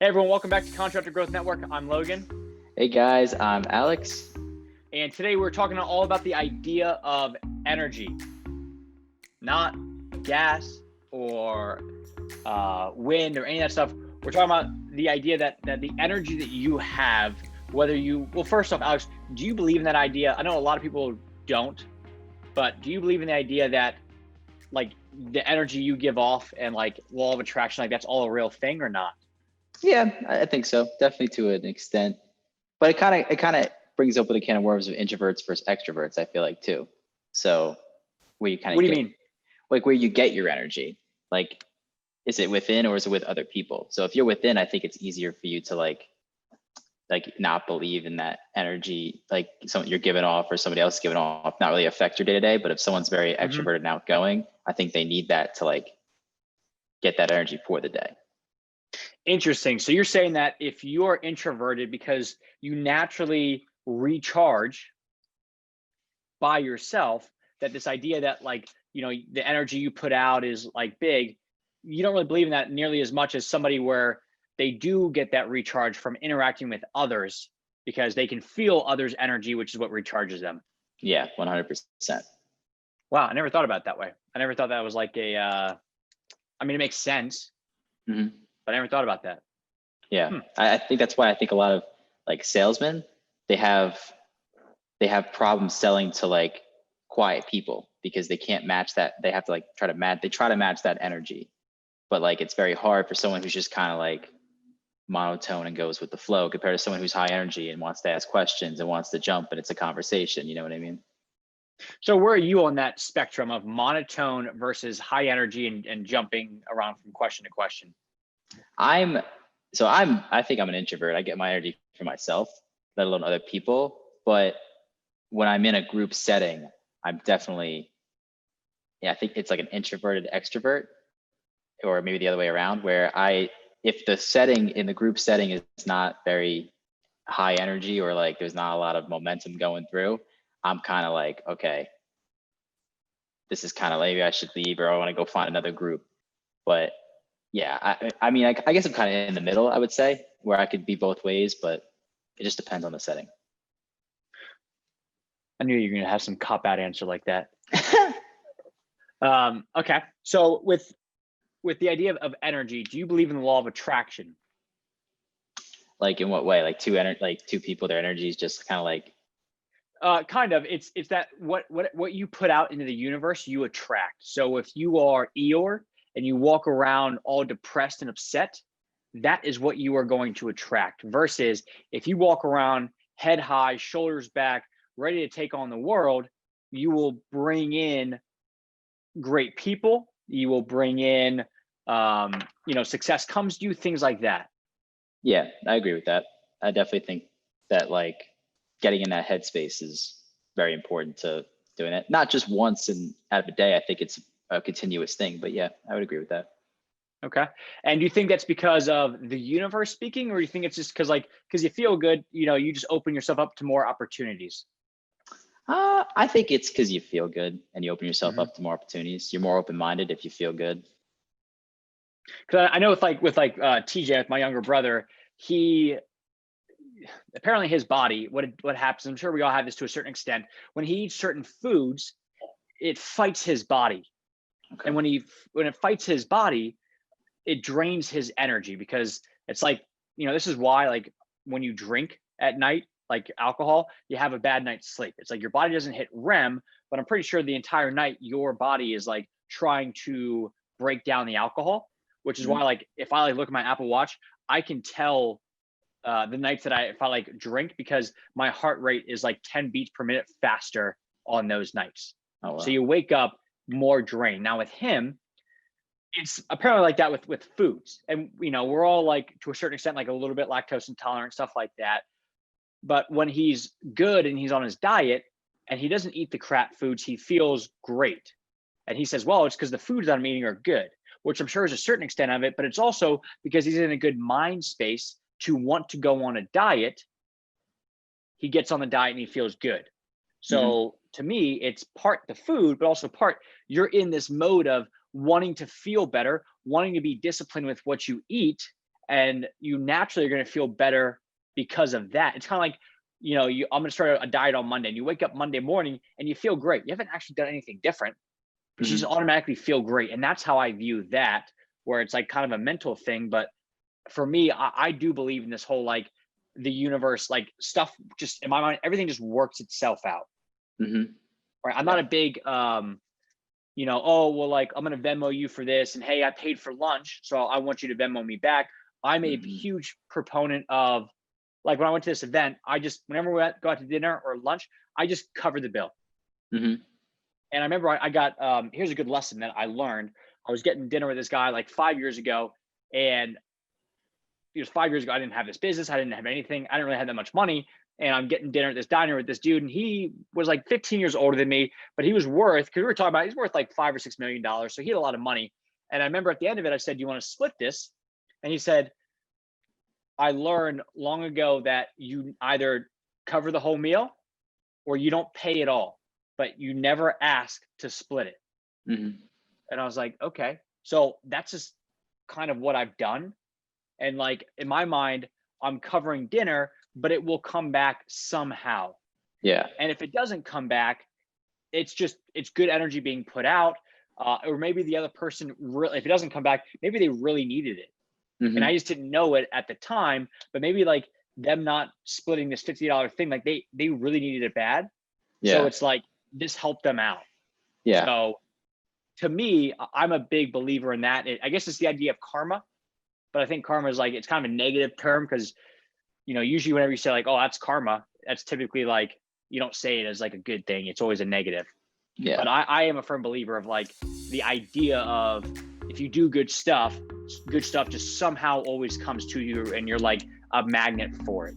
Hey everyone, welcome back to Contractor Growth Network. I'm Logan. Hey guys, I'm Alex. And today we're talking all about the idea of energy, not gas or wind or any of that stuff. We're talking about the idea that the energy that you have, well, first off, Alex, do you believe in that idea? I know a lot of people don't, but do you believe in the idea that like the energy you give off and like law of attraction, like that's all a real thing or not? Yeah, I think so. Definitely to an extent. But it kind of brings up with a can of worms of introverts versus extroverts, I feel like too. So where you kind What of do you get mean? like where you get your energy. Like, is it within or is it with other people? So if you're within, I think it's easier for you to like not believe in that energy, like something you're giving off or somebody else is giving off, not really affect your day to day. But if someone's very Mm-hmm. extroverted and outgoing, I think they need that to like get that energy for the day. Interesting. So you're saying that if you're introverted because you naturally recharge by yourself, that this idea that like, the energy you put out is like big, you don't really believe in that nearly as much as somebody where they do get that recharge from interacting with others because they can feel others' energy, which is what recharges them. Yeah, 100%. Wow, I never thought about it that way. I never thought that was like it makes sense, Mm-hmm. but I never thought about that. Yeah, I think that's why I think a lot of like salesmen, they have problems selling to like quiet people because they can't match that. They have to like try to match that energy, but like it's very hard for someone who's just kind of like monotone and goes with the flow compared to someone who's high energy and wants to ask questions and wants to jump and it's a conversation. You know what I mean? So where are you on that spectrum of monotone versus high energy and jumping around from question to question? I think I'm an introvert. I get my energy from myself, let alone other people. But when I'm in a group setting, I'm definitely, I think it's like an introverted extrovert, or maybe the other way around, where if the setting in the group setting is not very high energy or like there's not a lot of momentum going through, I'm kind of like, okay, this is kind of maybe I should leave or I want to go find another group. But yeah, I mean, I guess I'm kind of in the middle, I would say, where I could be both ways, but it just depends on the setting. I knew you were going to have some cop out answer like that. Okay. So with the idea of energy, do you believe in the law of attraction? Like in what way? Like two people, their energy is just kind of like. Kind of. It's that what you put out into the universe, you attract. So if you are Eeyore and you walk around all depressed and upset, that is what you are going to attract. Versus if you walk around head high, shoulders back, ready to take on the world, you will bring in great people. You will bring in, success comes to you, things like that. Yeah, I agree with that. I definitely think that like getting in that headspace is very important to doing it. Not just once and out of a day. I think it's a continuous thing. But yeah, I would agree with that. Okay. And do you think that's because of the universe speaking, or do you think it's just because you feel good, you just open yourself up to more opportunities? I think it's because you feel good and you open yourself Mm-hmm. up to more opportunities. You're more open-minded if you feel good. Because I know with TJ, with my younger brother, he apparently his body, what happens, I'm sure we all have this to a certain extent, when he eats certain foods, it fights his body. Okay. And when it fights his body, it drains his energy because it's like, this is why like when you drink at night, like alcohol, you have a bad night's sleep. It's like your body doesn't hit REM, but I'm pretty sure the entire night your body is like trying to break down the alcohol, which is why like if I like look at my Apple Watch, I can tell the nights that if I like drink because my heart rate is like 10 beats per minute faster on those nights. Oh, wow. So you wake up more drained. Now with him, it's apparently like that with foods. And, we're all like, to a certain extent, like a little bit lactose intolerant, stuff like that. But when he's good and he's on his diet and he doesn't eat the crap foods, he feels great. And he says, well, it's because the foods that I'm eating are good, which I'm sure is a certain extent of it, but it's also because he's in a good mind space to want to go on a diet. He gets on the diet and he feels good. So to me, it's part the food, but also part you're in this mode of wanting to feel better, wanting to be disciplined with what you eat, and you naturally are going to feel better because of that. It's kind of like, I'm going to start a diet on Monday, and you wake up Monday morning and you feel great. You haven't actually done anything different, but you just automatically feel great. And that's how I view that, where it's like kind of a mental thing. But for me, I do believe in this whole, like, the universe, like, stuff just in my mind, everything just works itself out. Right. I'm not a big, oh, well, like, I'm going to Venmo you for this, and hey, I paid for lunch, so I want you to Venmo me back. I'm a huge proponent of, like, when I went to this event, whenever we go out to dinner or lunch, I just covered the bill. And I remember I got, here's a good lesson that I learned. I was getting dinner with this guy like 5 years ago, and it was 5 years ago. I didn't have this business. I didn't have anything. I didn't really have that much money. And I'm getting dinner at this diner with this dude, and he was like 15 years older than me, but he was worth, because we were talking about, he's worth like $5 or $6 million. So he had a lot of money. And I remember at the end of it, I said, "Do you want to split this?" And he said, "I learned long ago that you either cover the whole meal or you don't pay at all, but you never ask to split it." And I was like, okay. So that's just kind of what I've done. And, like, in my mind, I'm covering dinner, but it will come back somehow. Yeah. And if it doesn't come back, it's good energy being put out. Or maybe the other person, if it doesn't come back, maybe they really needed it. And I just didn't know it at the time, but maybe, like, them not splitting this $50 thing, like, they really needed it bad. So it's like, this helped them out. So to me, I'm a big believer in that. I guess it's the idea of karma, but I think karma is, like, it's kind of a negative term, because, usually whenever you say, like, "Oh, that's karma," that's typically, like, you don't say it as, like, a good thing. It's always a negative. But I am a firm believer of, like, the idea of, if you do good stuff just somehow always comes to you, and you're like a magnet for it.